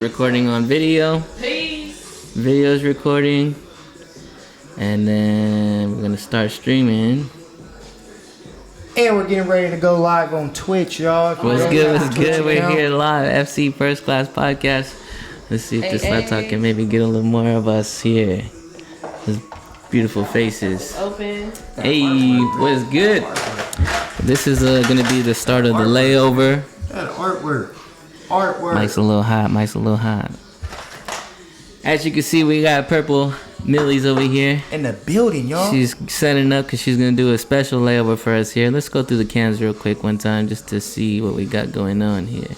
Recording on video. Peace. Video's recording. And then we're gonna start streaming. And we're getting ready to go live on Twitch, y'all. What's good? We're here live. FC First Class Podcast. Let's see if this laptop can maybe get a little more of us here. Those beautiful faces. Open. Hey, what's good? This is gonna be the start of the layover. That artwork. Mike's a little hot. As you can see, we got PurpleMillys over here. In the building, y'all. She's setting up because she's going to do a special layover for us here. Let's go through the cans real quick one time just to see what we got going on here.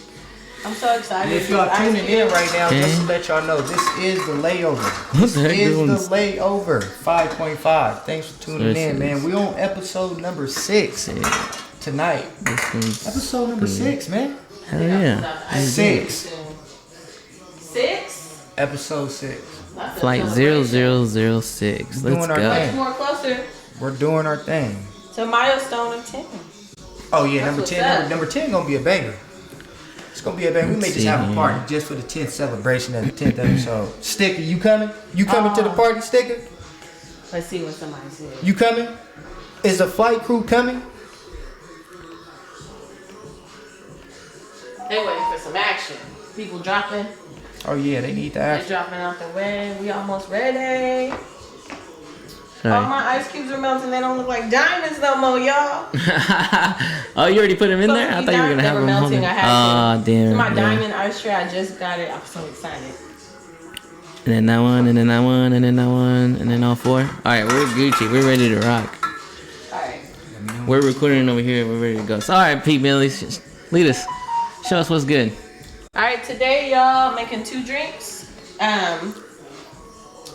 I'm so excited. If y'all tuning in right now, just to let y'all know, this is the layover. This is the layover 5.5. Thanks for tuning in, man. We on episode number 6 tonight. Episode number 6, man. Hell yeah. 6. 6? Episode 6. Flight 0006. Let's go. More closer. We're doing our thing. To milestone of 10. Oh yeah, number 10. Number 10 gonna be a banger. It's gonna be a banger. We may just have a party just for the 10th celebration of the 10th episode. Sticker, you coming? You coming to the party, Sticker? Let's see what somebody said. You coming? Is the flight crew coming? They waiting for some action. People dropping. Oh yeah, they need the They're action. dropping out the way. We almost ready. All All my ice cubes are melting. They don't look like diamonds no more, y'all. Oh, you already put them in there? I thought you were going to have them melting. holding. I had Oh, damn. So my yeah. diamond ice tray, I just got it. I'm so excited. And then that one, and then that one, and then that one, and then all 4. All right, we're Gucci. We're ready to rock. All right. We're recording over here. We're ready to go. So, all right, Pete Millys, lead us. Show us what's good. All right, today y'all making 2 drinks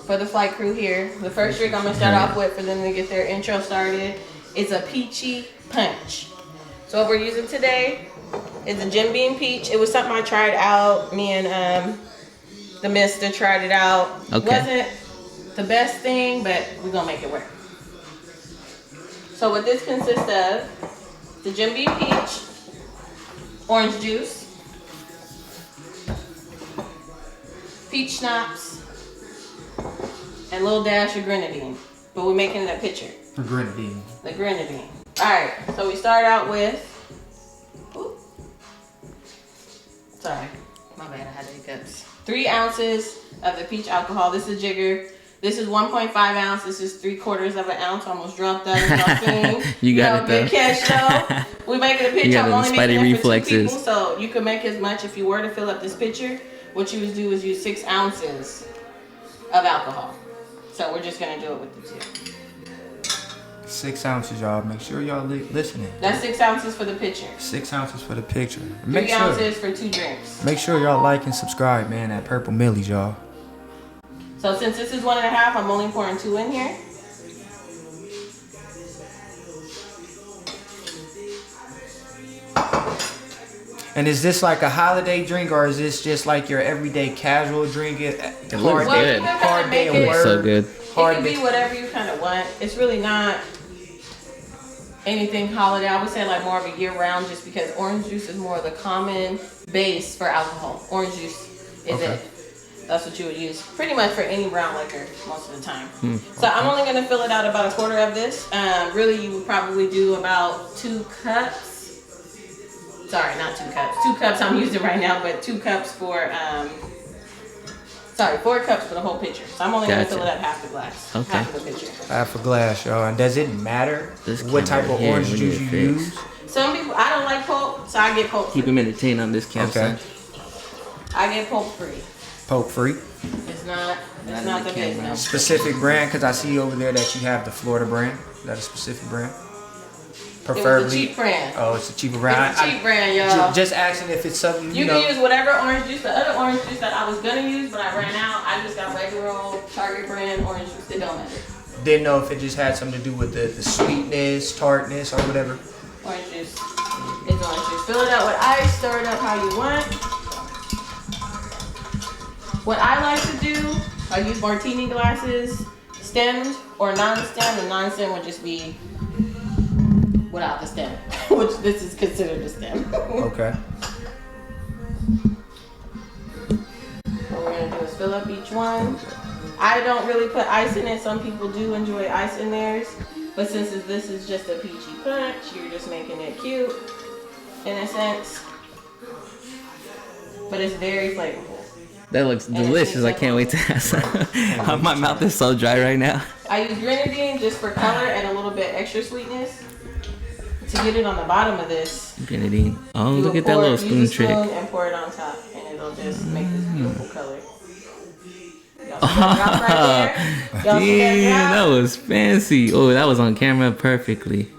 for the flight crew here. The first drink I'm gonna start off with for them to get their intro started is a Peachy punch. So what we're using today is a Jim Beam peach. It was something I tried out. Me and the mister tried it out. Okay. Wasn't the best thing, but we're gonna make it work. So what this consists of, the Jim Beam peach, orange juice, peach schnapps, and a little dash of grenadine. But we're making it a pitcher. For Grenadine. The grenadine. Alright, so we start out with, sorry, my bad, I had the hiccups. 3 ounces of the peach alcohol. This is jigger. This is 1.5 ounce. This is 3/4 of an ounce. Almost dropped that. You got it though. Good catch though. We making a pitcher. You got I'm the only making spidey it for 2 reflexes. people, so you could make as much if you were to fill up this pitcher. What you would do is use 6 ounces of alcohol. So we're just gonna do it with the 2. 6 ounces, y'all. Make sure y'all listening. That's 6 ounces for the pitcher. 6 ounces for the picture. 3 ounces for 2 drinks. Make sure y'all like and subscribe, man, at PurpleMillys, y'all. So since this is 1.5, I'm only pouring 2 in here. And is this like a holiday drink, or is this just like your everyday casual drink? It looks good. Hard day It of It work. looks so good. It can be whatever you kind of want. It's really not anything holiday. I would say like more of a year round, just because orange juice is more of the common base for alcohol. Orange juice is it. That's what you would use pretty much for any brown liquor most of the time. So I'm only going to fill it out about 1/4 of this. Really, you would probably do about 2 cups. Sorry, not 2 cups. 2 cups I'm using right now, but 2 cups for, 4 cups for the whole pitcher. So I'm only going to fill it up half the glass. Okay. Half of the pitcher. Half a glass, y'all. And does it matter what type of orange juice you use? Some people, I don't like pulp, so I get pulp free. Keep him entertained on this campsite. I get pulp free. Poke free. It's not the business. Specific brand, because I see over there that you have the Florida brand. Is that a specific brand? It was a cheap brand. Oh, it's a cheaper brand. It's a cheap brand, y'all. Just asking if it's something You can use whatever orange juice. The other orange juice that I was gonna use, but I ran out. I just got regular old Target brand orange juice. It don't matter. Didn't know if it just had something to do with the sweetness, tartness, or whatever. Orange juice. It's orange juice. Fill it up with ice. Stir it up how you want. What I like to do, I use martini glasses, stemmed or non-stemmed. The non-stemmed would just be without the stem, which this is considered a stem. Okay. fill up each one. I don't really put ice in it. Some people do enjoy ice in theirs. But since this is just a peachy punch, you're just making it cute in a sense. But it's very flavorful. That looks delicious. I can't wait to have some. My mouth is so dry right now. I use Grenadine just for color and a little bit extra sweetness. To get it on the bottom of this. Grenadine. Oh, look at that little spoon trick. Use a spoon and pour it on top, and it'll just make this beautiful color. Y'all see that drop right there? Damn, that was fancy. Oh, that was on camera perfectly.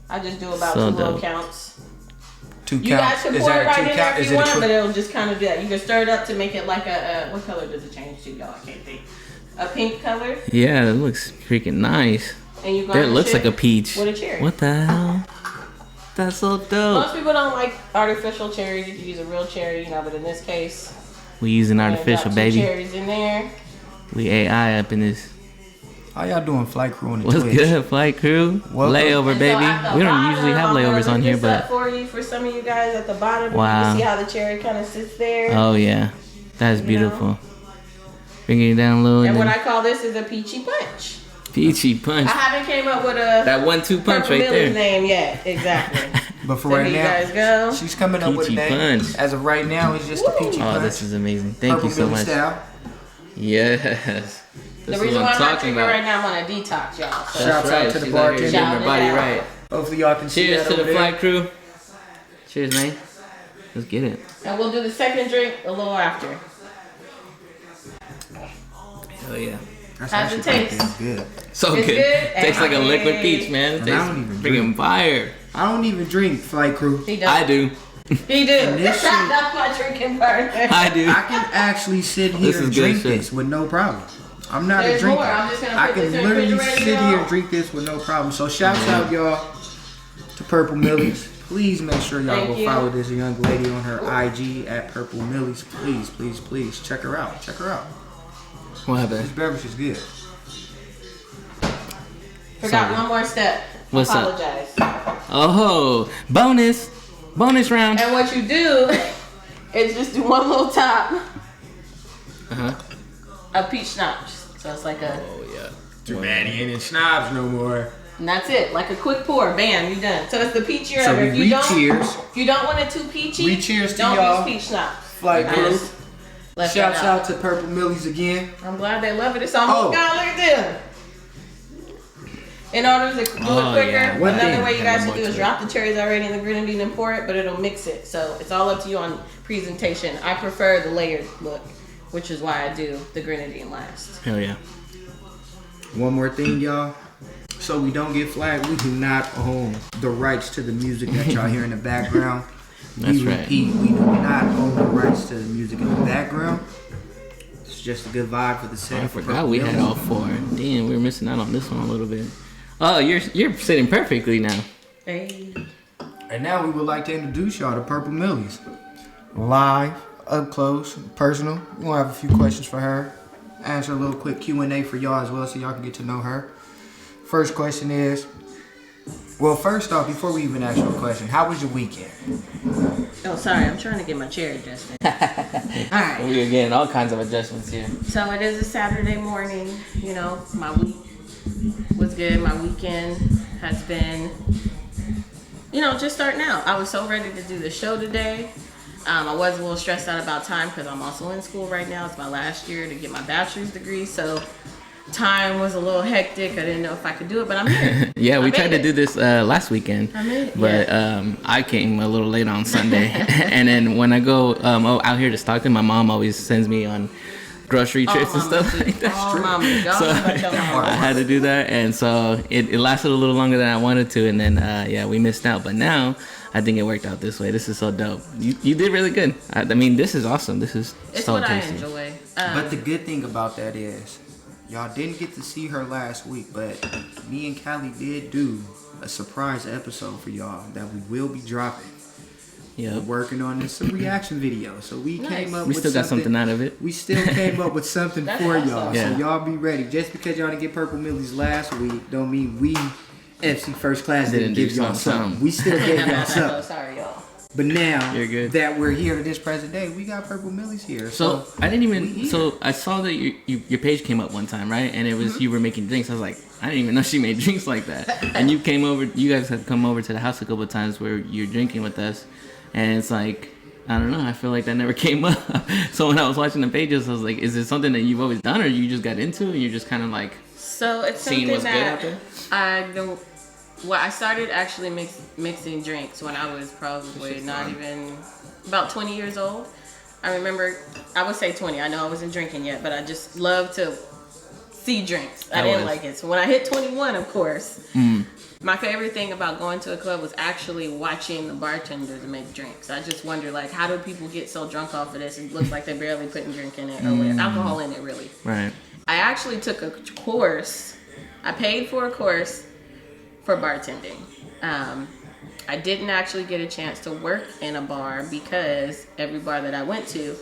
I just do about So 2 little dope. counts. 2 You guys count. can Is pour it that a right 2 in there count? if Is you it a want, two? but it'll just kind of do that. You can stir it up to make it like a what color does it change to, y'all? I can't think. A pink color. Yeah, that looks freaking nice. And you That looks like a peach. with a cherry. What the hell? That's so dope. Most people don't like artificial cherries. You can use a real cherry, but in this case, We using I'm gonna artificial, drop 2 baby. cherries in there. We AI up in this. How y'all doing, Flight Crew on the What's Twitch? good, flight crew? Welcome. Layover, And baby. so at the We don't bottom, usually have I'm gonna layovers on lift here, this up but for you, for some of you guys at the bottom, Wow. you can see how the cherry kind of sits there. oh yeah, that's You beautiful. Bringing it down low And and what then I call this is a peachy punch. peachy punch. I haven't came up with a That 1-2 punch right Purplemilly's there. name yet, exactly. But for So right here you now, guys go. she's coming up with a Peachy name. punch. As of right now, it's just the Peachy Oh, Punch. this is amazing. Thank you so Purplemilly much. style. Yes. The This is reason what why I'm I'm not talking drinking about. right now, I'm on a detox, y'all. So Shouts That's out right. to the She's out here bartender. getting Shouting her it body out. right. Hopefully y'all can see Cheers that to the over there. flight crew. Cheers, man. Let's get it. And we'll do the second drink a little after. Hell yeah. That's How's it actually taste? good. So It's good. good? Tastes like a liquid Hey. peach, man. It And I tastes don't even freaking drink. fire. I don't even drink, Flight Crew. He does. I do. He do. this shit- That's my drinking partner. I do. I can actually sit This here is and good drink shit. this with no problem. I'm not There's a drinker. more. I'm just gonna I put can this in the literally refrigerator, sit y'all. here and drink this with no problem. So shouts out y'all to PurpleMillys. Please make sure y'all Thank go you. follow this young lady on her IG at PurpleMillys. Please, please, please check her out. Check her out. What This happened? beverage is good. Forgot Sorry. one more step. What's up? Apologize. Oh, bonus round. And what you do is just do one little top Uh-huh. of peach schnapps. So it's like a, Oh yeah. Too bad he ain't in Schnapps no more. and that's it. Like a quick pour. Bam, you done. So it's the peachier So ever. we If you don't, re-cheers. if you don't want it too peachy, Re-cheers to don't y'all. use peach schnapps. Flight I Crew. just left that Shouts out to PurpleMillys again. I'm glad they love it. It's almost Oh. gone. Look at them. In order to do it Oh, quicker, yeah. One another thing. way you guys Add can more do is to drop the cherries already in the grenadine and pour it, but it'll mix it. So it's all up to you on presentation. I prefer the layered look, which is why I do the grenadine last. Hell yeah. One more thing, y'all. So we don't get flagged, we do not own the rights to the music that y'all hear in the background. That's we right. repeat, we do not own the rights to the music in the background. It's just a good vibe for the set. I forgot we had all 4. Damn, we were missing out on this one a little bit. Oh, you're sitting perfectly now. Hey. And now we would like to introduce y'all to PurpleMillys. Live, up close, personal. We're gonna have a few questions for her. Answer a little quick Q&A for y'all as well so y'all can get to know her. First question is, well, first off, before we even ask you a question, how was your weekend? Oh, sorry. I'm trying to get my chair adjusted. All right. We are getting all kinds of adjustments here. So it is a Saturday morning. You know, my week was good. My weekend has been, just starting out. I was so ready to do the show today. I was a little stressed out about time because I'm also in school right now. It's my last year to get my bachelor's degree. So time was a little hectic. I didn't know if I could do it, but I'm here. Yeah, we I tried made to do this last weekend. I made it, But I came a little late on Sunday. And then when I go out here to Stockton, my mom always sends me on grocery trips and stuff like that. Oh, mama, y'all So don't know. I had to do that, and so it lasted a little longer than I wanted to, and then we missed out. But now I think it worked out this way. This is so dope. You did really good. I mean, this is awesome. This is It's so what tasty. I enjoy. But the good thing about that is, y'all didn't get to see her last week, but me and Callie did do a surprise episode for y'all that we will be dropping. We're Yep. working on this reaction video, so we came up We with still got something out of it. We still came up with something That's for awesome. y'all, Yeah. so y'all be ready. Just because y'all didn't get PurpleMillys last week, don't mean we FC First Class didn't Didn't do give y'all something. something. We still gave y'all Oh, something. sorry, y'all. But now You're good. that we're here to this present day, we got PurpleMillys here. So I didn't even. So I saw that your page came up one time, right? And it was you were making drinks. I was like, I didn't even know she made drinks like that. And you came over. You guys have come over to the house a couple of times where you're drinking with us, and it's like, I don't know. I feel like that never came up. So when I was watching the pages, I was like, is it something that you've always done, or you just got into, and you're just kind of like So it's seeing something what's good out that there? I don't. Well, I started actually mixing drinks when I was probably not even about 20 years old. I remember, I would say 20. I know I wasn't drinking yet, but I just loved to see drinks. I didn't like it. So when I hit 21, of course, my favorite thing about going to a club was actually watching the bartenders make drinks. I just wonder, like, how do people get so drunk off of this? It looks like they're barely putting drink in it or with alcohol in it, really. Right. I actually took a course. I paid for a course for bartending. I didn't actually get a chance to work in a bar because every bar that I went to,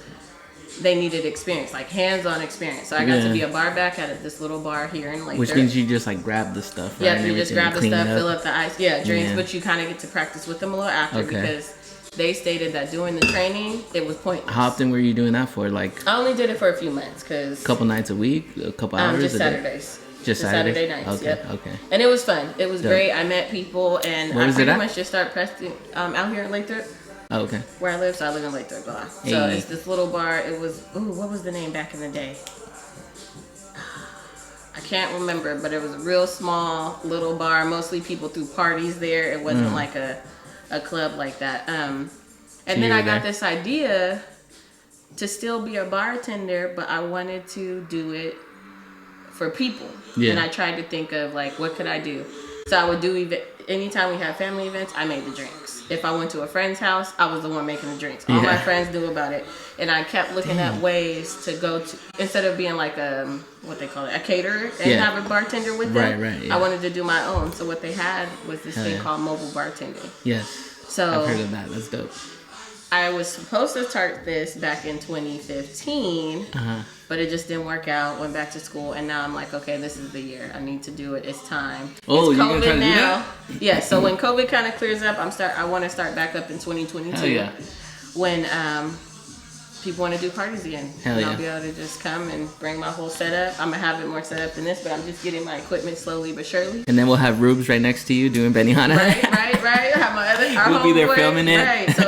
they needed experience, like hands-on experience. So I got to be a bar back at this little bar here in Liqueur. Which means you just like grab the stuff, right? Yeah, you just grab the stuff, fill up the ice, drinks, Yeah. but you kind of get to practice with them a little after because they stated that doing the training, it was pointless. How often were you doing that for? Like I only did it for a few months because a couple nights a week, a couple hours just a day? Saturdays. Just Saturday nights. Okay, Yep. okay. And it was fun. It was great. I met people, and I pretty much just started pressing out here in Liqueur. Oh, okay. Where I live, so I live in Liqueur. So it's this little bar. It was what was the name back in the day? I can't remember, but it was a real small little bar. Mostly people threw parties there. It wasn't like a club like that. And then I got this idea to still be a bartender, but I wanted to do it for people. And I tried to think of like, what could I do? So I would do anytime we had family events, I made the drinks. If I went to a friend's house, I was the one making the drinks. All my friends knew about it. And I kept looking at ways to go to, instead of being like what they call it, a caterer and have a bartender with them. Right. I wanted to do my own. So what they had was this thing called mobile bartending. Yes. So I've heard of that. That's dope. I was supposed to start this back in 2015, but it just didn't work out. Went back to school, and now I'm like, okay, this is the year. I need to do it. It's time. Oh, it's you're gonna try to do that? Yeah. So when COVID kind of clears up, I want to start back up in 2022. Hell yeah. When people want to do parties again. Hell yeah. I'll be able to just come and bring my whole setup. I'm gonna have it more set up than this, but I'm just getting my equipment slowly but surely. And then we'll have Rubes right next to you doing Benihana. Right. I have my other. We'll be there filming it. Right. So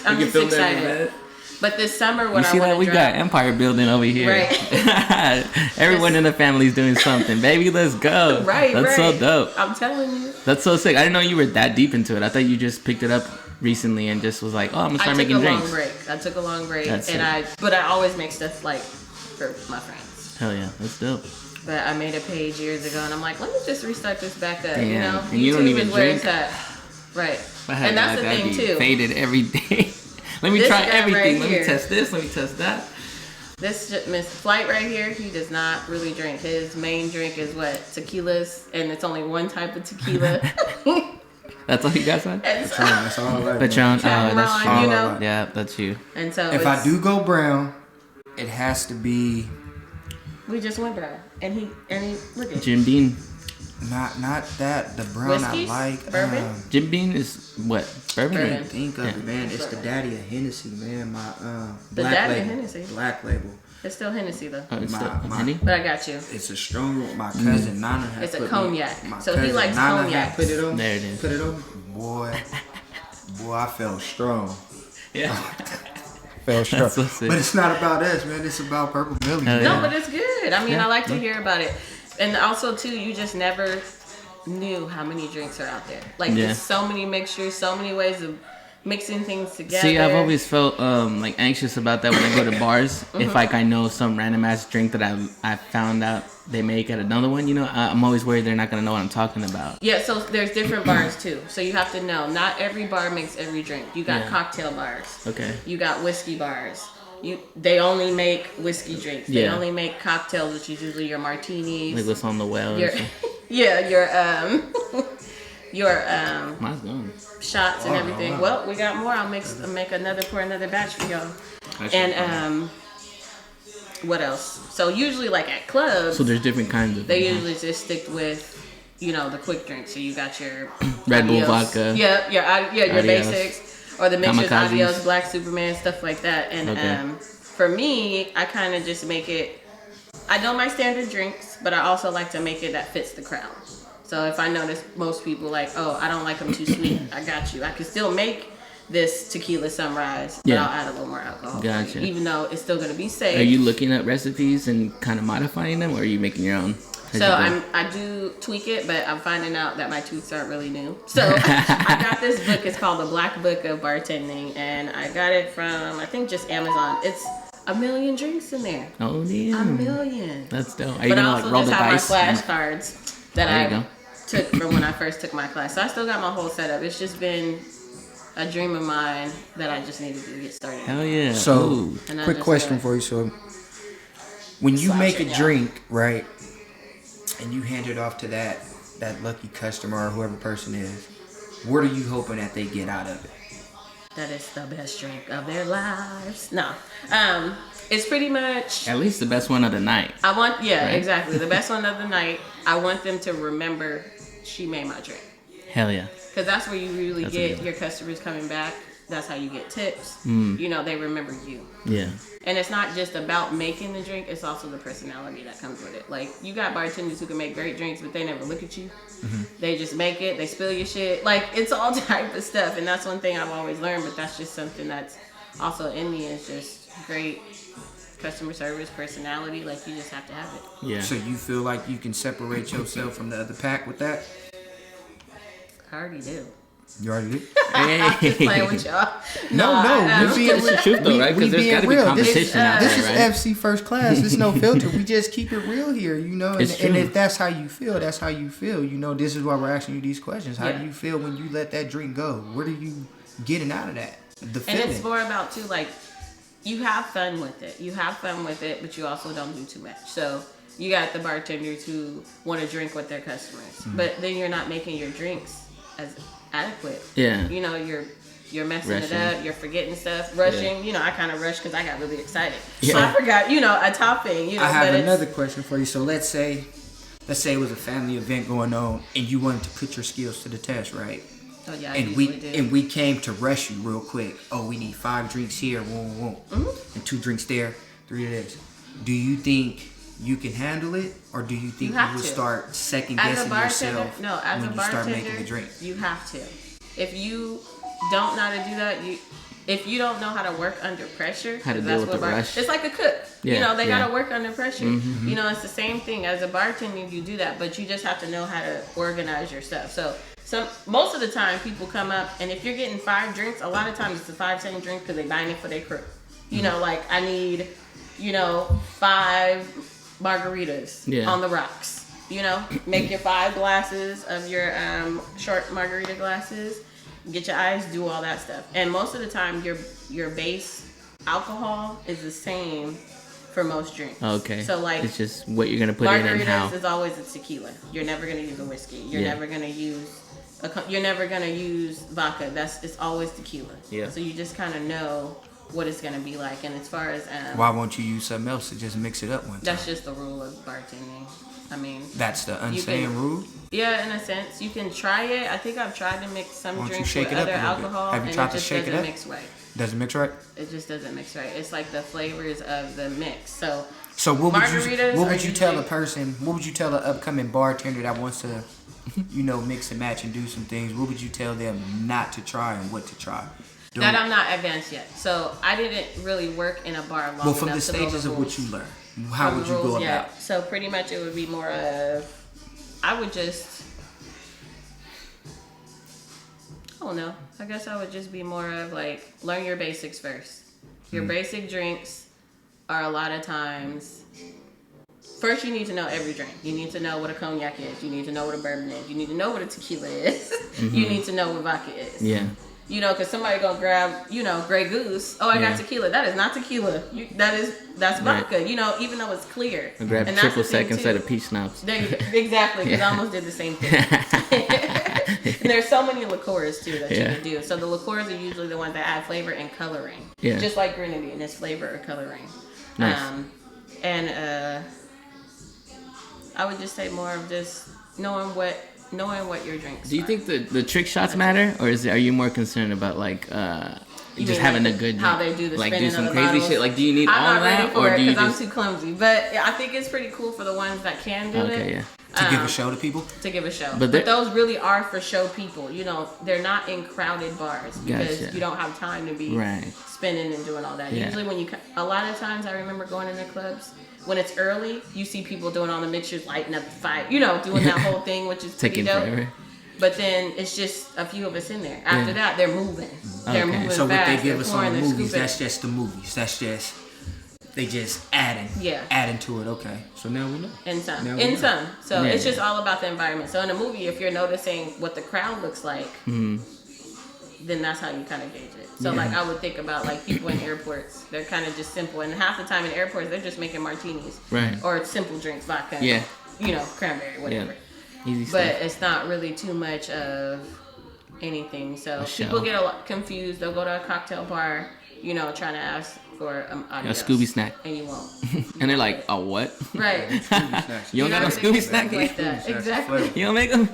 I'm just excited. But this summer, what I want to we got empire building over here. Right. Everyone in the family's doing something. Baby, let's go. That's so dope. I'm telling you. That's so sick. I didn't know you were that deep into it. I thought you just picked it up recently and just was like, oh, I'm gonna start making drinks. I took a long break. That's but I always make stuff like for my friends. Hell yeah, that's dope. But I made a page years ago, and I'm like, let me just restart this back up. Damn. You know, And you don't even drink. Right. And that's the thing too. Faded every day. Let me try everything. Let me test this. Let me test that. This Miss Flight right here, he does not really drink. His main drink is what? Tequilas, and it's only one type of tequila. That's all you guys had? That's all right. Patron. That's true. you know? Yeah, that's you. And so if I do go brown, it has to be. We just went brown, and he look at Jim Beam. Not that. The brown Whiskeys? I like. Bourbon? Jim Beam is what? Bourbon? Think of it, man. It's the daddy of Hennessy, man. My the black daddy label. of Hennessy. Black label. It's still Hennessy though. Oh, it's My- still my- Henny? But I got you. It's a strong one. My cousin Nana had It's a put cognac. My So he cousin likes Nana cognac. had put it on. There it is. Put it on. Boy, I felt strong. Yeah. Felt strong. That's so sick. But it's not about us, man. It's about PurpleMillys. Hell No, yeah. but it's good. I mean, I like to hear about it. And also too, you just never knew how many drinks are out there. Like there's so many mixtures, so many ways of mixing things together. See, I've always felt like anxious about that when I go to bars. If like I know some random ass drink that I found out they make at another one, you know, I'm always worried they're not gonna know what I'm talking about. Yeah, so there's different bars too. So you have to know, not every bar makes every drink. You got cocktail bars. Okay. You got whiskey bars. They only make whiskey drinks. They only make cocktails, which is usually your martinis. Like what's on the well. Your, your Mine's gone. shots and everything. Well, we got more. I'll make another batch for y'all. And what else? So usually like at clubs, So there's different kinds of. they usually just stick with, the quick drinks. So you got your Red Bull Adios. vodka. Yeah, your Adios. basics. or the mixers, Kamikazes. Adios, Black Superman, stuff like that. And for me, I kind of just make it. I know my standard drinks, but I also like to make it that fits the crowd. So if I notice most people like, oh, I don't like them too sweet, I got you. I can still make this tequila sunrise, but I'll add a little more alcohol. Gotcha. Even though it's still going to be safe. Are you looking at recipes and kind of modifying them, or are you making your own? So I do tweak it, but I'm finding out that my tweaks aren't really new. So I got this book. It's called The Black Book of Bartending, and I got it from, I think, just Amazon. It's 1 million drinks in there. Oh, damn. 1 million. That's dope. Are you But I gonna also like roll just the have dice? my flashcards that There you I go. took from when I first took my class. So I still got my whole setup. It's just been a dream of mine that I just needed to get started. Hell yeah. So, Ooh. quick question for you. So, when you make a drink, right, and you hand it off to that lucky customer or whoever person is, what are you hoping that they get out of it? That is the best drink of their lives. No. It's pretty much... At least the best one of the night. I want... Yeah, right? exactly. The best one of the night. I want them to remember she made my drink. Hell yeah. Because that's where you really get your customers coming back. That's how you get tips. You know, they remember you. Yeah. And it's not just about making the drink, it's also the personality that comes with it. Like, you got bartenders who can make great drinks, but they never look at you. They just make it, they spill your shit. Like, it's all type of stuff. And that's one thing I've always learned, but that's just something that's also in me, is just great customer service, personality. Like, you just have to have it. Yeah. So you feel like you can separate yourself from the other pack with that? I already do. You already did? I'm just playing with y'all. No, It's the truth though, right? Because there's got to be competition out This there, is right? FC First Class. There's no filter. We just keep it real here, you know. And It's true. if that's how you feel, that's how you feel. You know, this is why we're asking you these questions. How do you feel when you let that drink go? What are you getting out of that? The feeling. And it's more about, too, like, you have fun with it. You have fun with it, but you also don't do too much. So you got the bartenders who want to drink with their customers, but then you're not making your drinks as adequate. Yeah. You know, you're messing Rushing. it up. You're forgetting stuff. Rushing. You know, I kind of rushed because I got really excited. Yeah. So I forgot, you know, a topping. You know, I have but another question for you. So let's say it was a family event going on, and you wanted to put your skills to the test, right? Oh yeah, And we came to rush you real quick. Oh, we need 5 drinks here, and 2 drinks there, 3 of this. Do you think you can handle it, or do you think you would start second guessing yourself when you start making a drink? You have to. If you don't know how to do that, if you don't know how to work under pressure, How to deal with the rush. It's like a cook. Yeah, you know, they yeah. gotta work under pressure. You know, it's the same thing as a bartender. You do that, but you just have to know how to organize your stuff. So most of the time, people come up, and if you're getting 5 drinks, a lot of times it's a 5-cent drink because they're buying it for their crew. You know, like I need, 5 margaritas on the rocks. You know, make your 5 glasses of your short margarita glasses. Get your ice, do all that stuff. And most of the time, your base alcohol is the same for most drinks. Okay. So like, it's just what you're gonna put in and how. margaritas is always a tequila. You're never gonna use a whiskey. You're never gonna use vodka. It's always tequila. Yeah. So you just kind of know what it's gonna be like. And as far as Why won't you use something else to just mix it up one time? that's just the rule of bartending. I mean, That's the unsaying rule? yeah, in a sense, you can try it. I think I've tried to mix some Why don't you drinks shake with it up other a little bit? alcohol, Have you and tried it to just shake it doesn't up? mix right. Does it mix right? It just doesn't mix right. It's like the flavors of the mix. So what margaritas would you tell usually- a person? What would you tell an upcoming bartender that wants to, mix and match and do some things? What would you tell them not to try and what to try? that I'm not advanced yet. So I didn't really work in a bar long enough from the to know stages the of what rules. you learned, how From would the you go rules, about? yeah. So pretty much it would be more of, I don't know. I guess I would just be more of like, learn your basics first. Your basic drinks are a lot of times, first you need to know every drink. You need to know what a cognac is. You need to know what a bourbon is. You need to know what a tequila is. You need to know what vodka is. Yeah. Because somebody gonna grab, Grey Goose. Oh, I got tequila. That is not tequila. That's vodka. Even though it's clear. I grabbed And that's triple the thing, sec instead too. of peach schnapps. Exactly, because I almost did the same thing. And there's so many liqueurs too that you can do. So the liqueurs are usually the ones that add flavor and coloring. Yeah. Just like Grenadine, it's flavor or coloring. Nice. I would just say more of just knowing what knowing what your drinks. Do you think the trick shots matter, or are you more concerned about like just having a good drink? How they do the like spinning do some of the crazy bottles? shit? Like, do you need all of that, or do you just? I'm too clumsy, but I think it's pretty cool for the ones that can do it. Okay, yeah. To give a show to people? To give a show. But those really are for show people. You know, they're not in crowded bars because you don't have time to be spinning and doing all that. Yeah. Usually a lot of times I remember going in the clubs, when it's early, you see people doing all the mixtures, lighting up the fire, doing that whole thing, which is pretty dope. Forever. But then it's just a few of us in there. After that, they're moving. They're moving so fast. what they give us on the movies, that's just the movies. That's just... They just adding to it. Okay, so now we know. In some. So it's just all about the environment. So in a movie, if you're noticing what the crowd looks like, then that's how you kind of gauge it. So like I would think about like people in airports. They're kind of just simple, and half the time in airports they're just making martinis, or simple drinks, vodka, cranberry, whatever. Easy but stuff. It's not really too much of anything. So people get a lot confused. They'll go to a cocktail bar, trying to ask for a Scooby snack, and you won't. And they're like, "Oh, what?" Right. You don't got no Scooby snack? Like that. Exactly. You don't make them?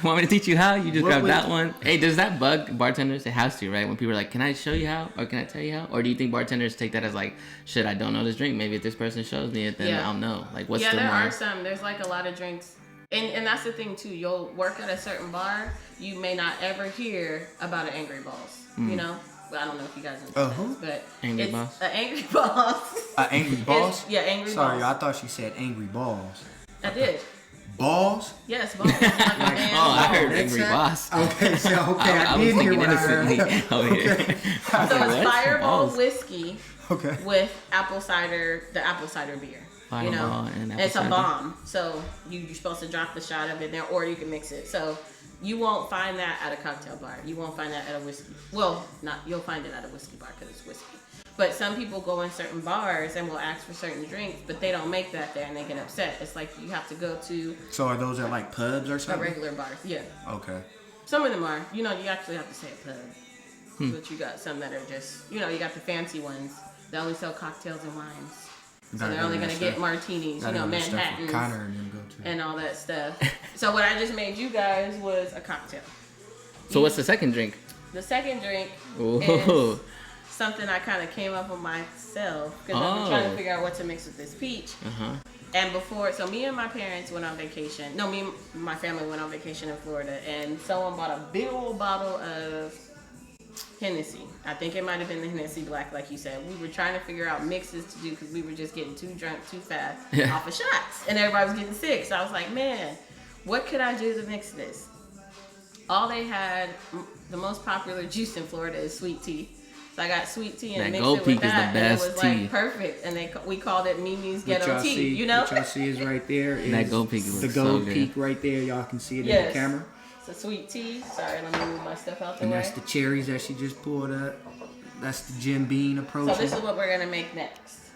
Want me to teach you how? You just grab that one. Hey, does that bug bartenders? It has to, right? When people are like, "Can I show you how?" or "Can I tell you how?" Or do you think bartenders take that as like, "Shit, I don't know this drink. Maybe if this person shows me it, then I'll know." Like, what's the more? Yeah, there are some. There's like a lot of drinks. And that's the thing too. You'll work at a certain bar. You may not ever hear about an Angry Balls. Well, I don't know if you guys know but Angry Balls. An Angry Balls. Angry Balls? Angry Balls. Sorry, I thought she said Angry Balls. I did. Balls? Yes, balls. I heard Angry Boss. Okay, so I was did hear thinking what I heard. Okay. So it's Fireball whiskey with the apple cider beer. Fireball and apple it's cider. A bomb. So you're supposed to drop the shot of it there, or you can mix it. So you won't find that at a cocktail bar. You won't find that at a whiskey. Well, you'll find it at a whiskey bar because it's whiskey. But some people go in certain bars and will ask for certain drinks, but they don't make that there and they get upset. It's like you have to go to... So are those at like pubs or something? A regular bar, yeah. Okay. Some of them are. You actually have to say a pub. But you got some that are just... You got the fancy ones. They only sell cocktails and wines. So they're only going to get martinis, Manhattans, and all that stuff. So what I just made you guys was a cocktail. So what's the second drink? The second drink is something I kind of came up with myself because I've been trying to figure out what to mix with this peach. And so me and my parents went on vacation. No, me and my family went on vacation in Florida, and someone bought a big old bottle of Hennessy. I think it might have been the Hennessy Black, like you said. We were trying to figure out mixes to do because we were just getting too drunk too fast off of shots, and everybody was getting sick. So I was like, man, what could I do to mix this? All they had, the most popular juice in Florida is sweet tea. So I got sweet tea and mixed it with that, and it was like perfect. And we called it Mimi's Ghetto Tea. What y'all see is right there. Is that Gold Peak the Gold Peak right there. Y'all can see it in the camera. It's a sweet tea. Sorry, let me move my stuff out the way. And that's the cherries that she just pulled up. That's the Jim Beam approach. So this is what we're gonna make next.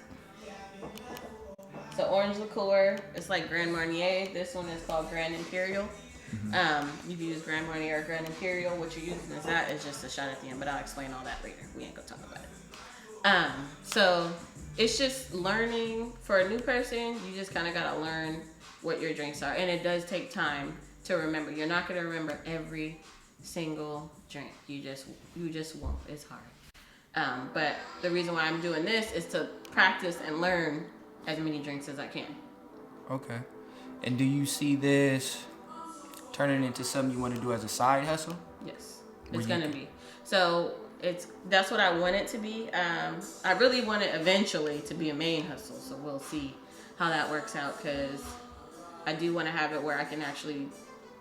So orange liqueur, it's like Grand Marnier. This one is called Grand Imperial. You can use Grand Marnier or Grand Imperial. What you're using is that. It's just a shot at the end, but I'll explain all that later. We ain't gonna talk about it. So it's just learning. For a new person, you just kind of gotta learn what your drinks are, and it does take time to remember. You're not gonna remember every single drink. You just won't. It's hard. But the reason why I'm doing this is to practice and learn as many drinks as I can. Okay. And do you see this turning into something you want to do as a side hustle? Yes, it's gonna be. So that's what I want it to be. I really want it eventually to be a main hustle. So we'll see how that works out, because I do want to have it where I can actually,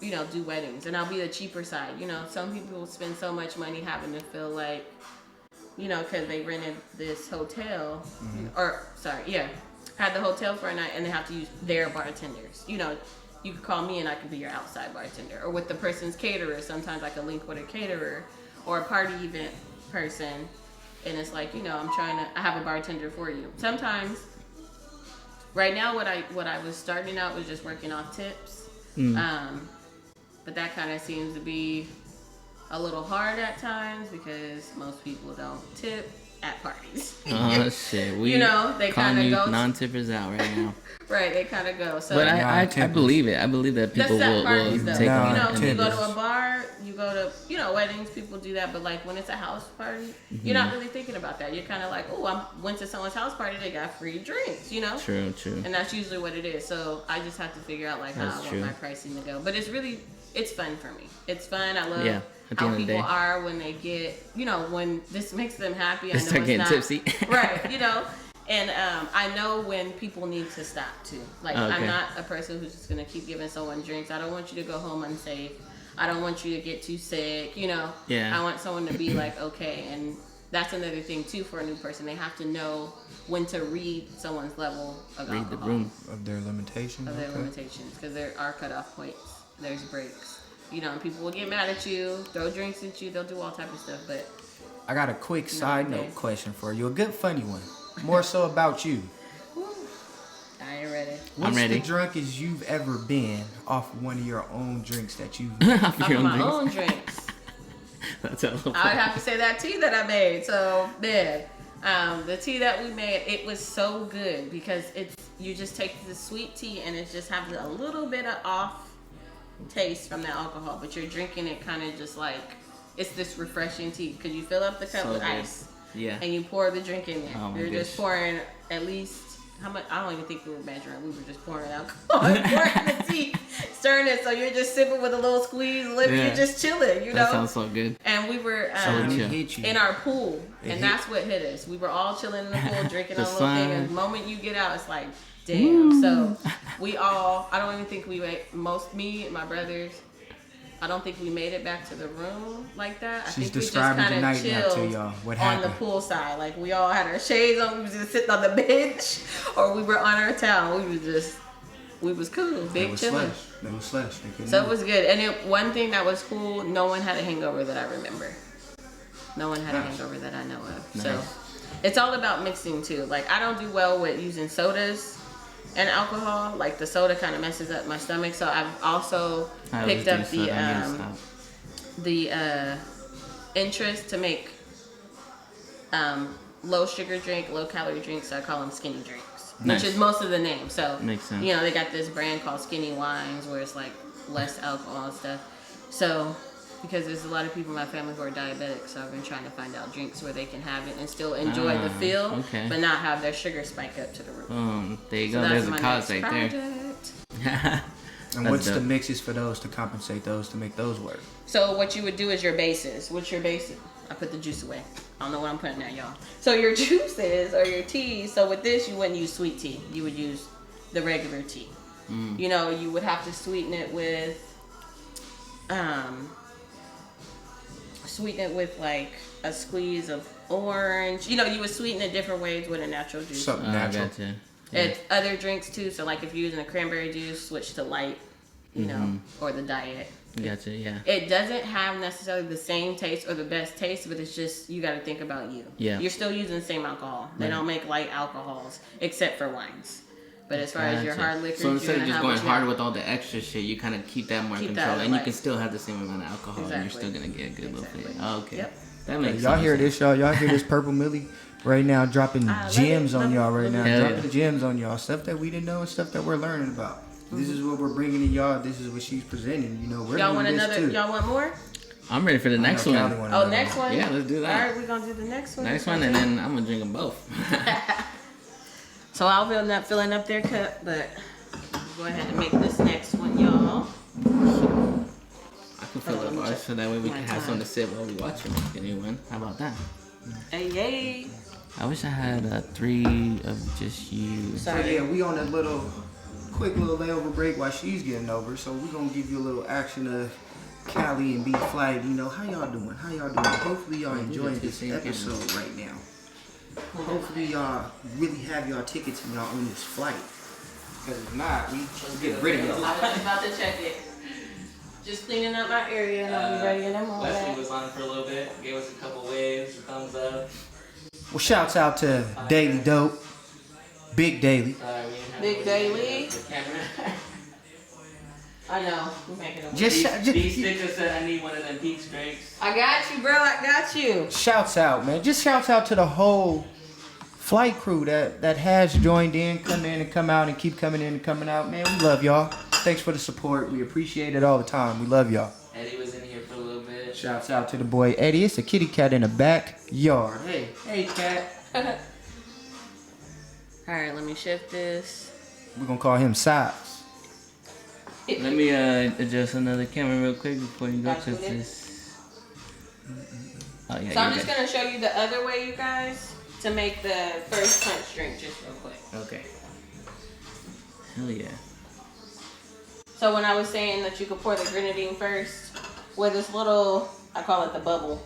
do weddings, and I'll be the cheaper side. Some people spend so much money having to feel like, because they rented this hotel, had the hotel for a night, and they have to use their bartenders. You could call me and I could be your outside bartender, or with the person's caterer. Sometimes I could link with a caterer or a party event person, and it's like, I have a bartender for you. Sometimes, right now, what I was starting out was just working off tips. But that kind of seems to be a little hard at times because most people don't tip at parties. Oh shit! We they kind of go non-tippers out right now. Right, they kind of go. So, but I believe it. I believe that people will take on it. You go to a bar, you go to weddings, people do that. But like when it's a house party, you're not really thinking about that. You're kind of like, oh, I went to someone's house party, they got free drinks, True. And that's usually what it is. So I just have to figure out like how I want my pricing to go. But it's fun for me. It's fun. I love how people are when they get, when this makes them happy. I know start getting tipsy. Right, And I know when people need to stop too. Like I'm not a person who's just gonna keep giving someone drinks. I don't want you to go home unsafe. I don't want you to get too sick. Yeah. I want someone to be like, okay. And that's another thing too for a new person. They have to know when to read someone's level of alcohol. Read the room of their limitations. Because there are cutoff points. There's breaks. And people will get mad at you, throw drinks at you. They'll do all type of stuff. But I got a quick side note question for you. A good funny one. More so about you. I ain't ready. What's the drunkest you've ever been off one of your own drinks that you've off my own drinks? That's a little I would have to say that tea that I made. So, man, the tea that we made, it was so good because you just take the sweet tea and it just has a little bit of off taste from the alcohol, but you're drinking it kind of just like it's this refreshing tea because you fill up the cup with ice. Yeah. And you pour the drink in there. Oh, you're just pouring at least how much? I don't even think we were measuring. We were just pouring alcohol, pouring the tea, stirring it. So you're just sipping with a little squeeze, lip. Yeah. You're just chilling. That sounds so good. And we were in our pool, and that's what hit us. We were all chilling in the pool, drinking our little thing. And the moment you get out, it's like, damn. Woo. So we all. I don't even think we went. Me and my brothers. I don't think we made it back to the room like that. I think we just kind of chilled on the pool side. Like we all had our shades on. We was just sitting on the bench, or we were on our towel. We was cool, big chilling. They was slush. So it was good. And one thing that was cool, no one had a hangover that I remember. No one had a hangover that I know of. Nice. So it's all about mixing too. Like I don't do well with using sodas and alcohol. Like the soda kind of messes up my stomach, so I've also picked up the interest to make low sugar drink, low calorie drinks. So I call them skinny drinks, which is most of the name. So makes sense. They got this brand called Skinny Wines where it's like less alcohol and stuff. So because there's a lot of people in my family who are diabetic, so I've been trying to find out drinks where they can have it and still enjoy the feel, but not have their sugar spike up to the roof. There you go. There's a cause right there. And what's the mixes for those to compensate those to make those work? So what you would do is your bases. What's your bases? I put the juice away. I don't know what I'm putting out, y'all. So your juices or your teas. So with this, you wouldn't use sweet tea. You would use the regular tea. You would have to sweeten it with like a squeeze of orange. You would sweeten it different ways with a natural juice. Something natural. Gotcha. It's other drinks too. So like if you're using a cranberry juice, switch to light, or the diet. Gotcha, yeah. It doesn't have necessarily the same taste or the best taste, but it's just you got to think about you. Yeah. You're still using the same alcohol. They don't make light alcohols except for wines. But as far as your hard liquor, so instead of just going hard with all the extra shit, you kind of keep that more control, and you can still have the same amount of alcohol, and you're still gonna get a good little flavor. Oh, okay. Yep. That makes sense. Y'all hear this, y'all? Y'all hear this PurpleMilly right now dropping gems on y'all right now. Dropping gems on y'all. Stuff that we didn't know and stuff that we're learning about. This is what we're bringing to y'all. This is what she's presenting. We're y'all doing want this too. Y'all want more? I'm ready for the next one. Oh, next one? Yeah, let's do that. All right, we're going to do the next one. Next one, and then I'm going to drink them both. So I'll be not filling up their cup, but go ahead and make this next one, y'all. I can fill up ours so that way we can have something to sip while we watch it. Anyone? How about that? Hey, yay. I wish I had 3 of just you. So yeah, we on a quick little layover break while she's getting over. So we're going to give you a little action of Cali and B Flight. How y'all doing? Hopefully y'all enjoying this episode right now. Hopefully y'all really have y'all tickets and y'all on this flight. Because if not, we get rid of y'all. I was about to check it. Just cleaning up my area and I'll be ready in a moment. Leslie was on for a little bit, gave us a couple waves, a thumbs up. Well, shouts out to Daily Dope. Big Daily. Big Daily. I know. We're making a These stickers said I need one of them peach drinks. I got you, bro. I got you. Shouts out, man. Just shouts out to the whole flight crew that has joined in, come in and come out and keep coming in and coming out. Man, we love y'all. Thanks for the support. We appreciate it all the time. We love y'all. Eddie was in here for a little bit. Shouts out to the boy Eddie. It's a kitty cat in the backyard. Hey, cat. All right, let me shift this. We're gonna call him Size. Let me adjust another camera real quick before you go to this. Oh, yeah, So I'm just gonna show you the other way, you guys, to make the first punch drink just real quick. Okay. Hell yeah. So when I was saying that you could pour the grenadine first, with this little, I call it the bubble.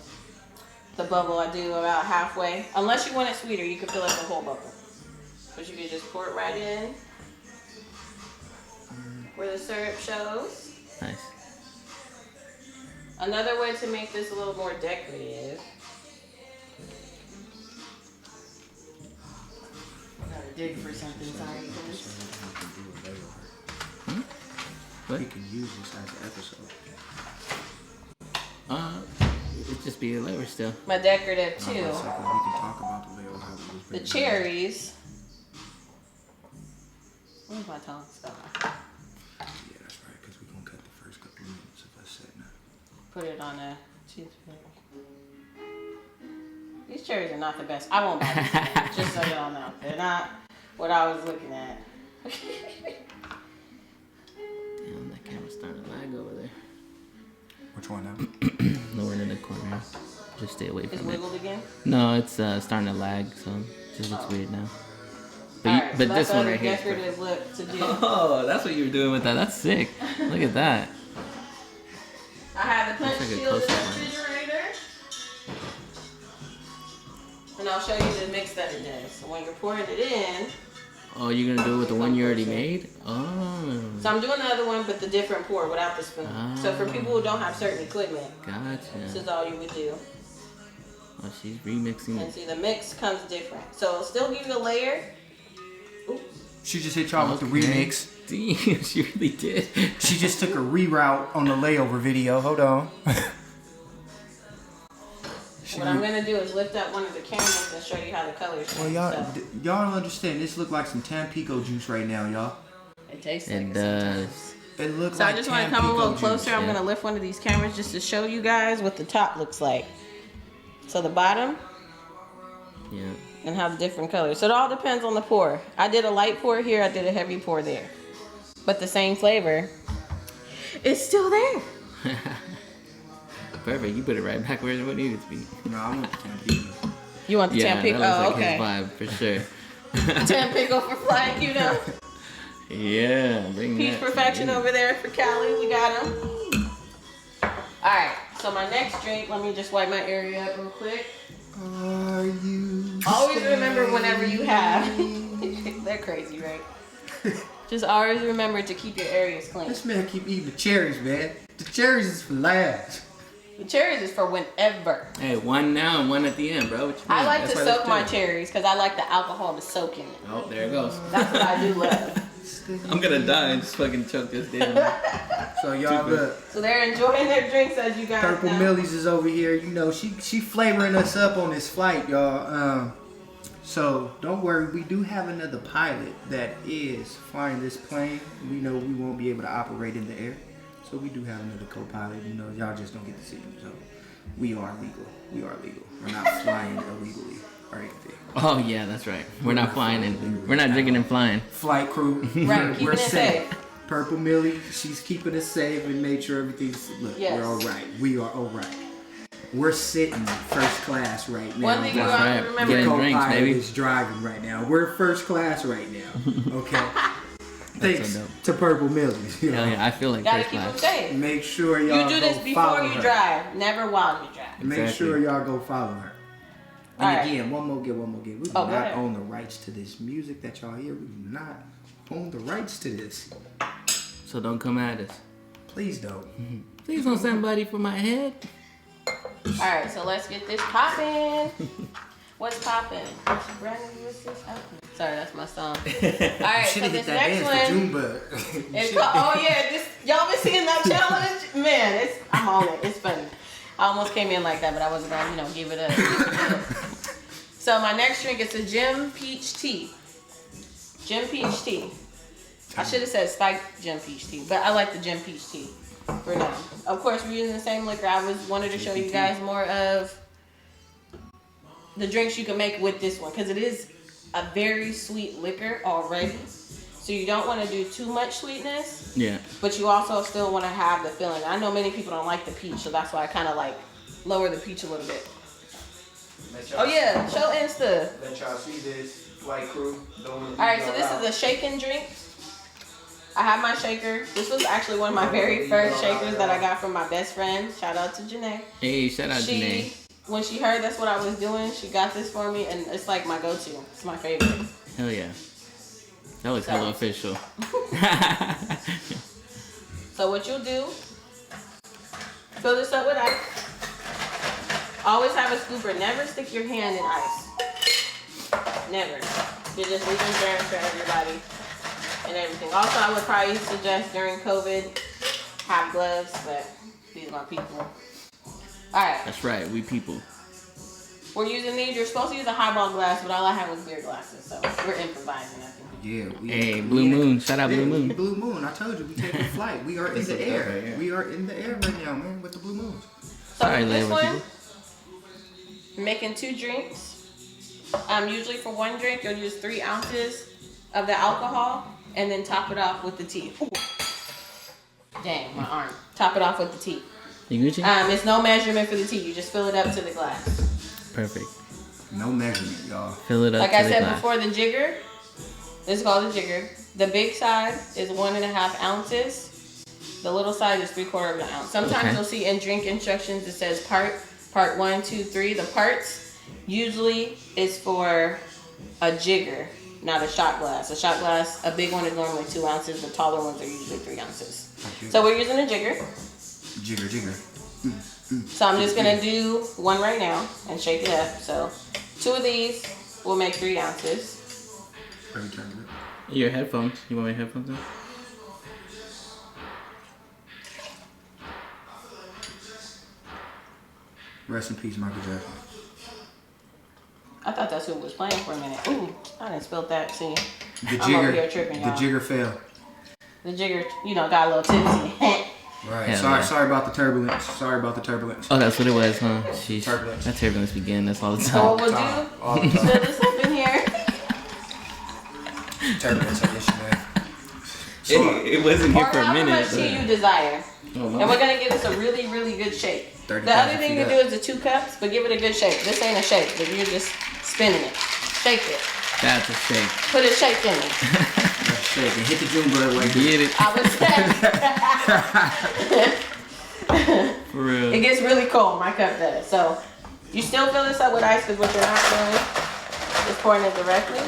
The bubble I do about halfway. Unless you want it sweeter, you can fill it the whole bubble. But you can just pour it right in where the syrup shows. Nice. Another way to make this a little more decorative. I gotta dig for something, sorry guys. What? We can use this as an episode. It'd just be a layer still. My decorative too. We can talk about the layover. How we was The cherries. Where's my tongue stuff? Yeah, that's right, because we're going to cut the first couple minutes of us setting up. Put it on a toothpick. These cherries are not the best. I won't buy these. Just so y'all know. They're not what I was looking at. Damn, that camera's starting to lag over there. Which one now? Lower in the corner. Just stay away It's from it. wiggled again? No, it's starting to lag, so it just looks weird now. But, Alright, so but that's this one right here. decorative look to do. Oh, that's what you were doing with that. That's sick. Look at that. I have the punch Looks like a shield in the close-up one. refrigerator. And I'll show you the mix that it does. So when you're pouring it in, Oh, you're going to do it with the one you already made? Oh. so I'm doing the other one, but the different pour without the spoon. So for people who don't have certain equipment, this Gotcha. is all you would do. Oh, she's remixing And it. see, the mix comes different. So it'll still give you a layer. Ooh. She just hit y'all with the Okay. remix. Damn, she really did. She just took a reroute on the layover video. Hold on. What I'm gonna do is lift up one of the cameras and show you how the colors Well, change. y'all So don't understand. This look like some Tampico juice right now, y'all. it tastes like It it does. sometimes. It looks So like I just want to come a Tampico little juice. closer. I'm yeah. gonna lift one of these cameras just to show you guys what the top looks like. So the bottom Yeah. and how the different colors. So it all depends on the pour. I did a light pour here. I did a heavy pour there. But the same flavor is still there. Perfect. You put it right back where it needed to be. No, I want the Tampico. You want the Yeah, Tampico? that Oh, looks like okay. his vibe for sure. Tampico for flight, you know. Yeah, bring Peach that. Perfection over there for Cali. We got him. Alright, so my next drink, let me just wipe my area up real quick. Are you? Always remember whenever you have. They're crazy, right? Just always remember to keep your areas clean. This man keep eating the cherries, man. The cherries is for last. The cherries is for whenever. Hey, one now and one at the end, bro. What you mean? I like That's to why soak there's my two. cherries because I like the alcohol to soak in it. Oh, there it goes. That's what I do love. I'm gonna die and just fucking choke this down. So y'all look. So they're enjoying their drinks as you guys know. PurpleMillys is over here. You know, she flavoring us up on this flight, y'all. So don't worry, we do have another pilot that is flying this plane. We know we won't be able to operate in the air, so we do have another co-pilot. You know, y'all just don't get to see him. So we are legal. We are legal. We're not flying illegally or anything. Oh yeah, that's right. We're not flying and we're not drinking and flying. Flight crew, Right, keeping we're it safe. safe. PurpleMilly, she's keeping us safe and made sure everything's look. Yes. We're all right. We are all right. We're sitting first class right now. One thing you That's gotta right. remember. Getting Co-pilot drinks, baby. is driving right now. We're first class right now. Okay. Thanks so dope. to PurpleMillys. You know. Hell yeah, I feel like Gotta first keep them class. safe. Make sure y'all You do this go before follow you her. drive, never while you drive. Make Exactly. sure y'all go follow her. And All right. again, one more get. We do Oh, go not ahead. own the rights to this music that y'all hear. We do not own the rights to this. So don't come at us. Please don't. Please don't somebody for my head. Alright, so let's get this poppin'. What's poppin'? Brandon, what's this happening? Sorry, that's my song. Alright, so Should have this hit that next dance one. to Junebug. It's called, oh yeah, y'all been seeing that challenge? Man, I'm on it. It's funny. I almost came in like that, but I wasn't gonna, give it up. So my next drink is a Gem Peach Tea. Gem Peach Tea. I should have said spiked Gem Peach Tea, but I like the Gem Peach Tea for now. Of course, we're using the same liquor. I wanted to show you guys more of the drinks you can make with this one because it is a very sweet liquor already. So you don't want to do too much sweetness. Yeah. But you also still want to have the feeling. I know many people don't like the peach, so that's why I kind of like lower the peach a little bit. Oh yeah, show Insta. Let y'all see this flight crew. Alright, so this is a shaken drink. I have my shaker. This was actually one of my very first shakers that I got from my best friend. Shout out to Janae. Hey, shout out Janae. When she heard that's what I was doing, she got this for me, and it's like my go-to. It's my favorite. Hell yeah. That looks hella official. So what you'll do, fill this up with ice. Always have a scooper. Never stick your hand in ice. Never. You're just leaving germs for everybody and everything. Also, I would probably suggest during COVID, have gloves, but these are my people. Alright. That's right, we people. We're using these. You're supposed to use a highball glass, but all I have was beer glasses, so we're improvising, I think. Yeah. Hey, Blue Moon. Shout out Blue Moon. Blue Moon. I told you, we take a flight. We are in the air. We are in the air right now, man, with the Blue Moons. So for this one, making 2 drinks. Usually for 1 drink, you'll use 3 ounces of the alcohol and then top it off with the tea. Ooh. Dang, my arm. Top it off with the tea. You Gucci? It's no measurement for the tea. You just fill it up to the glass. Perfect. No measurement, y'all. Fill it up like to I the said glass. before, the jigger. This is called the jigger. The big side is 1.5 ounces. The little side is 3/4 of an ounce. Sometimes you'll see in drink instructions it says part 1, 2, 3. The parts usually is for a jigger, not a shot glass. A shot glass, a big one is normally 2 ounces. The taller ones are usually 3 ounces. So we're using a jigger. Jigger. So I'm just gonna do 1 right now and shake it up. So 2 of these will make 3 ounces. Your headphones. You want my headphones on? Rest in peace, Michael Jackson. I thought that's who was playing for a minute. Ooh, I done spilled that. See, I'm over here tripping, y'all. The jigger fell. The jigger, got a little tipsy. Right. Sorry about the turbulence. Oh, that's what it was, huh? Sheesh. Turbulence. That turbulence began. That's all the time. So what we'll do, fill this up in here. Turbulence, I guess you know. It wasn't here for a minute. Or how much tea you desire. Oh, wow. And we're going to give this a really, really good shake. The other thing to do is the 2 cups, but give it a good shake. This ain't a shake, but you're just spinning it. Shake it. That's a shake. Put a shake in it. Shake and hit the June bug like Get it. I would say. For real. It gets really cold. My cup does. So you still fill this up with ice because what you're not doing is pouring it directly.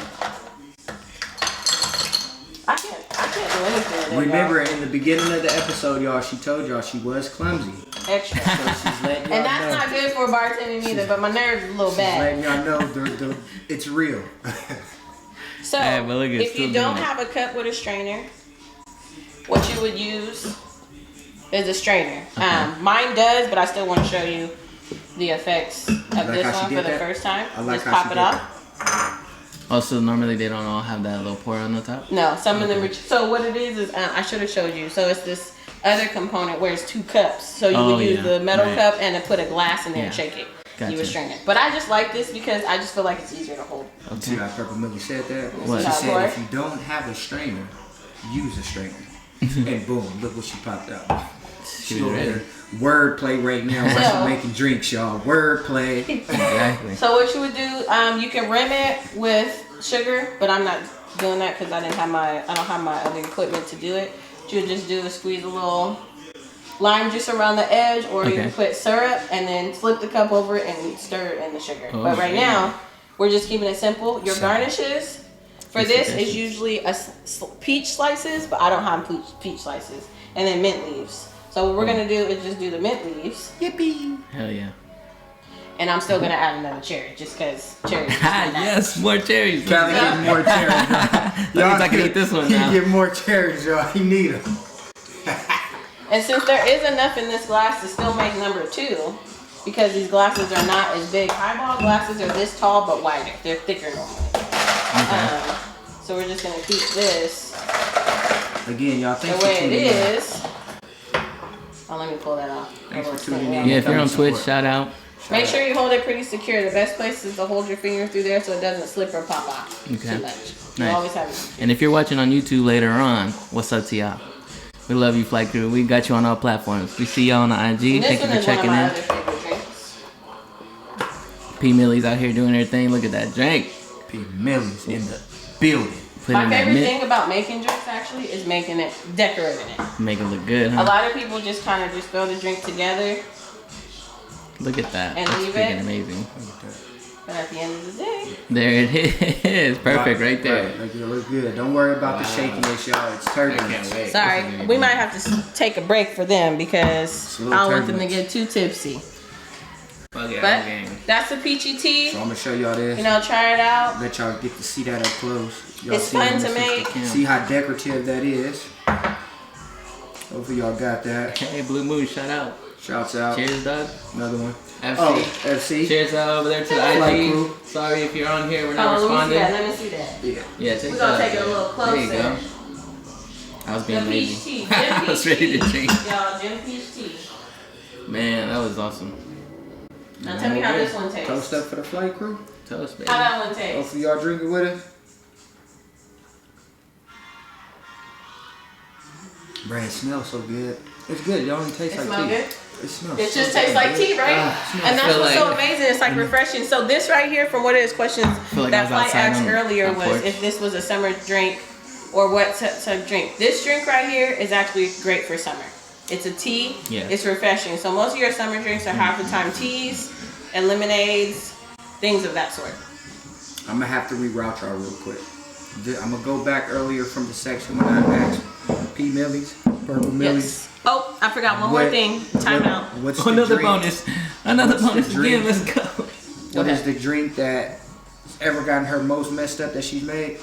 I can't do anything. Remember, in the beginning of the episode, y'all, she told y'all she was clumsy. Extra. So she's letting y'all and that's know. not good for bartending either, but my nerves are a little bad. Letting y'all know it's real. So, if you don't have a cup with a strainer, what you would use is a strainer. Mine does, but I still want to show you the effects of this one for the first time. Just pop it off. Also, normally they don't all have that little pour on the top? No, some of them are. So what it is I should have showed you. So it's this other component where it's 2 cups. So you would use the metal cup and then put a glass in there and shake it. Gotcha. You would strain it. But I just like this because I just feel like it's easier to hold. Okay. See how PurpleMilly said that? What? She said if you don't have a strainer, use a strainer. And boom, look what she popped out. She over there. Wordplay right now while she's making drinks, y'all. Wordplay. Exactly. So what you would do, you can rim it with sugar, but I'm not doing that because I don't have my other equipment to do it. What you would just do is squeeze a little lime juice around the edge, or you can put syrup and then flip the cup over it and stir it in the sugar. But right now, we're just keeping it simple. Your garnishes for this is usually peach slices, but I don't have peach slices, and then mint leaves. So what we're gonna do is just do the mint leaves. Yippee! Hell yeah. And I'm still gonna add another cherry, just because cherries. Yes, more cherries. Callie get more cherries. Y'all, I can eat this one now. He get more cherries, y'all. He need them. And since there is enough in this glass to still make number 2, because these glasses are not as big. Highball glasses are this tall but wider. They're thicker normally. Okay. So we're just gonna keep this Again, y'all, thanks the way for it tuning in. is. Oh, let me pull that off. Thanks for tuning in. Yeah, if you're on Twitch, shout out. Make sure you hold it pretty secure. The best place is to hold your finger through there so it doesn't slip or pop off too much. You always have it. And if you're watching on YouTube later on, what's up to y'all? We love you, Flight Crew. We got you on all platforms. We see y'all on the IG. Thank you for checking in. P-Millys out here doing their thing. Look at that drink. P-Millys in the building. My favorite thing about making drinks actually is making it, decorating it. Make it look good, huh? A lot of people just kind of just throw the drink together. Look at that. And that's leave freaking it. amazing. But at the end of the day, there it is. Perfect right there. Right. Like, it looks good. Don't worry about the shakiness, y'all. It's turbulence. sorry, we might have to take a break for them because I don't want them to get too tipsy. But that's the Peachy tea. So I'm gonna show y'all this. You know, try it out. Let y'all get to see that up close. Y'all It's see fun this? to make. See how decorative that is. Hopefully y'all got that. Hey, Blue Moon, shout out. Shouts out. Cheers, Doug. Another one. FC. Oh, FC. Cheers out over there to the Flight IG. Crew. Sorry if you're on here, we're not Let responding. me see that. Yeah, take We're that. gonna take it a little closer. There you go. I was being The Peach lazy. tea. I was ready to drink. Y'all, Jim Peach tea. Man, that was awesome. Now tell me how this one tastes. Toast up for the Flight Crew. Toast, baby. How that one tastes? Hopefully y'all drinking with us. Bruh, it smells so good. It's good. It only tastes It like smell tea. good? It smells. It so just tastes good, like dude. tea, right? And that's feel what's so like- amazing. It's like refreshing. So this right here, from what it is, questions feel like I that was Flight outside asked on earlier the was porch. if this was a summer drink or what to drink. This drink right here is actually great for summer. It's a tea. Yeah. It's refreshing. So most of your summer drinks are half the time teas and lemonades, things of that sort. I'm gonna have to reroute y'all real quick. I'm gonna go back earlier from the section when I asked P-Millys, PurpleMillys. Yes. Oh, I forgot one more thing. Time out. What's the Another drink? bonus. Another What's the bonus drink? again. Let's go. What is the drink that ever gotten her most messed up that she's made?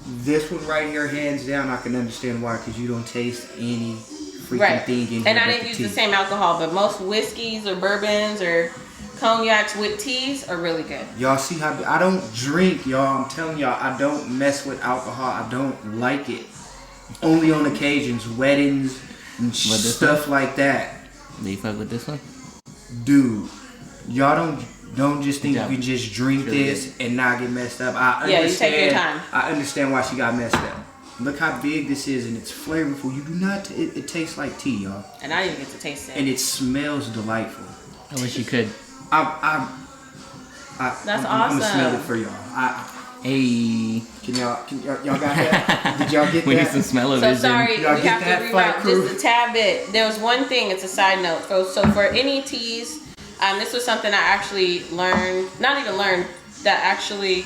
This one right here, hands down, I can understand why, because you don't taste any freaking thing in here. And I but didn't the use tea. the same alcohol, but most whiskeys or bourbons or cognacs with teas are really good. Y'all see how I don't drink, y'all. I'm telling y'all, I don't mess with alcohol. I don't like it. Only on occasions, weddings and stuff like that. Do you fuck with this one? Dude, y'all don't just think Good job. you can just drink Really this good. and not get messed up. I Yeah, understand. you take your time. I understand why she got messed up. Look how big this is and it's flavorful. You do not. It tastes like tea, y'all, And I didn't get to taste it. and it smells delightful. I wish you could. That's I'm gonna smell awesome. it for y'all. Hey. Can y'all got that? Did y'all get We need that? some smell of So vision. sorry, we Y'all have get to that, Flight reroute Crew? just a tad bit. There was one thing, it's a side note. So for any teas, this was something I actually learned, not even learned, that actually,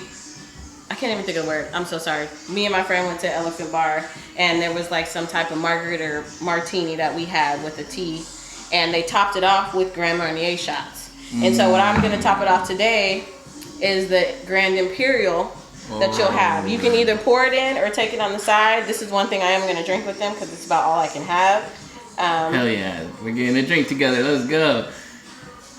I can't even think of the word. I'm so sorry. Me and my friend went to Elephant Bar and there was like some type of margarita or martini that we had with a tea. And they topped it off with Grand Marnier shots. And so what I'm going to top it off today is the Grand Imperial that you'll have. You can either pour it in or take it on the side. This is one thing I am going to drink with them because it's about all I can have. Hell yeah. We're getting a drink together. Let's go.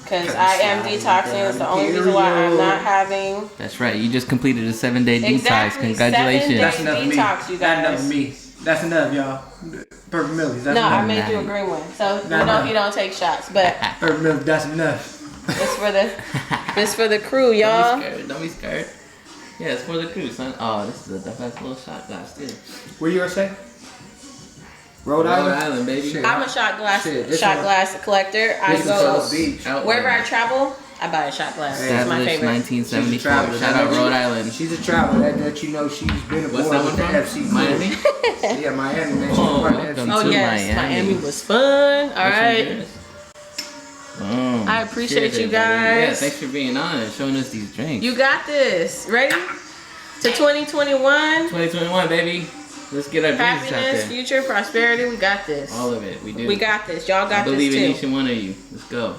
Because I am detoxing. It's the only reason why I'm not having. That's right. You just completed a 7-day detox. Exactly, Congratulations. 7 That's days enough of me. detox, you That's enough guys. of me. That's enough, y'all. PurpleMillys. That's No, I enough. made you a green one. So Nah, you know nah. you don't take shots. But PurpleMillys. That's enough. it's for the crew, y'all. Don't be scared. Yeah, it's for the crew, son. Oh, this is a nice little shot glass, too. Where you gonna say? Rhode Island? baby. Shit. I'm a shot glass Shit, this one- collector. I This is go South Beach. wherever I travel. I buy a shot glass. It's my Established favorite. 1974. She's a traveler. Shout out Rhode Island. She's a traveler. That you know she's been aboard What's that one with the from? FC. Miami? Yeah, Miami. Man. She's Oh, part of the welcome FC. Oh to yes, Miami was fun. All right. Boom. I appreciate Cheers, you everybody. guys. Yeah, thanks for being on and showing us these drinks. You got this. Ready? To 2021. 2021, baby. Let's get our drinks out Happiness, there. future, prosperity. We got this. All of it. We do. We got this. Y'all I got believe in this each too. and one of you. Let's go.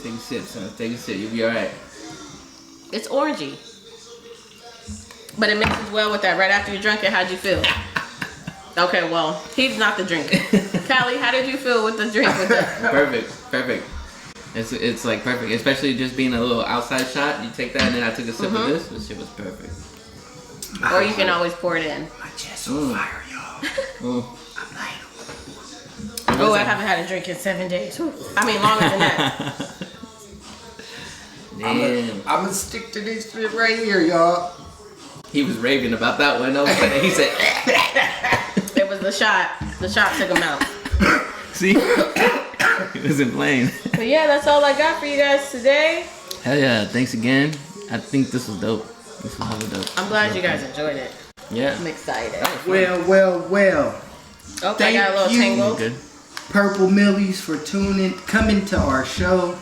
Take a sip, son. Take a sip. You'll be alright. It's orangey. But it mixes well with that. Right after you drunk it, how'd you feel? Okay, well, he's not the drinker. Callie, how did you feel with the drink with that? Perfect. It's like perfect, especially just being a little outside shot. You take that, and then I took a sip of this. This shit was perfect. Or you can always pour it in. My chest on fire, y'all. I'm like, oh, I haven't had a drink in 7 days. I mean, longer than that. Damn. I'm gonna stick to this shit right here, y'all. He was raving about that one. He said, it was the shot. The shot took him out. see? He wasn't playing. But yeah, that's all I got for you guys today. Hell yeah. Thanks again. I think this was dope. This was hella dope. I'm glad you guys enjoyed it. Yeah. I'm excited. Well. Oh, I got a little tangle. Good. Purplemillys for coming to our show.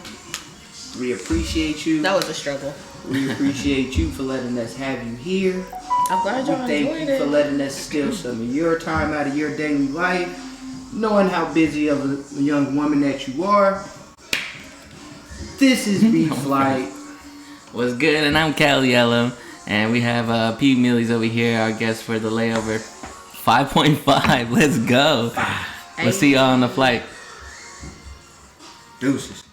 We appreciate you. That was a struggle. We appreciate you for letting us have you here. I'm glad y'all enjoyed it. Thank you for letting us steal some of your time out of your daily life. Knowing how busy of a young woman that you are. This is Beat Flight. What's good? And I'm Cal Yellow. And we have PurpleMillys over here, our guest for the layover. 5.5. Let's go. We'll see y'all on the flight. Deuces.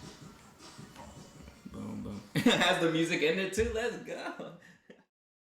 Boom, boom. Has the music in it too? Let's go.